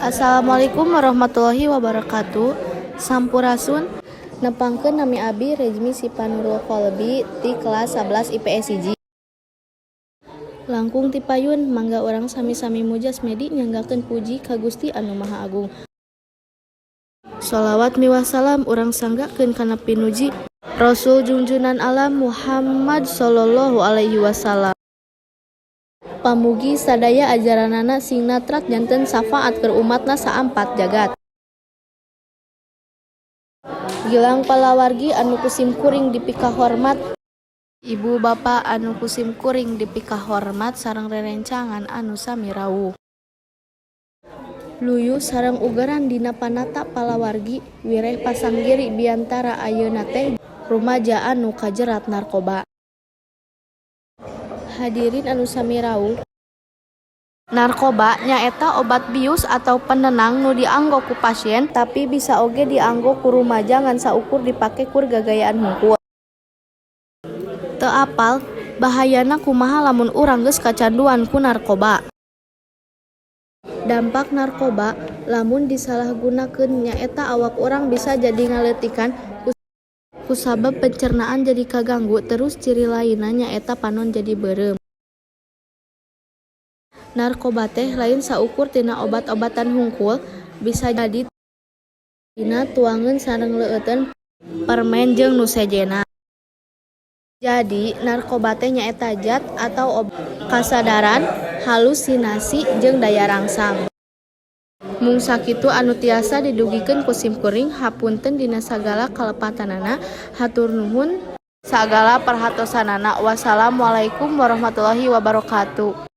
Assalamualaikum warahmatullahi wabarakatuh. Sampurasun. Nepangkeun nami abdi Rejmi Sipanurul Kolbi ti kelas 11 IPS 1. Langkung ti payun mangga urang sami-sami mujas medi nyanggakeun puji ka Gusti Anu Maha Agung. Sholawat miwah salam urang sanggakeun kana pinuji Rasul junjunan alam Muhammad sallallahu alaihi wasallam. Pamugi sadaya ajaranana sing natrat janten syafaat keur umatna saampat jagat. Gilang palawargi anu kusim kuring dipika hormat, ibu bapa anu kusim kuring dipika hormat sareng rerencangan anu sami rawuh. Luyu sareng ugeran dina panata palawargi wireh pasanggiri biantara ayeuna teh rumaja anu kajerat narkoba. Hadirin anu sami rawuh, narkoba nyaeta obat bius atau penenang nu dianggo ku pasien tapi bisa oge dianggo ku rumaja ngan saukur dipake kur gagayaan hungkul. Teu apal bahayana kumaha lamun urang geus kacanduan ku narkoba. Dampak narkoba lamun disalahgunakeun nyaeta awak urang bisa jadi ngaleutikan kusabab pencernaan jadi kaganggu, terus ciri lainna nyaeta panon jadi beureum. Narkoba teh lain saukur tina obat-obatan hungkul, bisa jadi tina tuangeun sareng leueuten permen jeung nu sejena. Jadi narkoba teh nyaeta zat atau obat kasadaran, halusinasi jeung daya rangsang. Mung sakitu anu tiasa didugikeun ku simkuring, hapunten dina sagala kalepatanana, hatur nuhun sagala perhatosanana. Wassalamualaikum warahmatullahi wabarakatuh.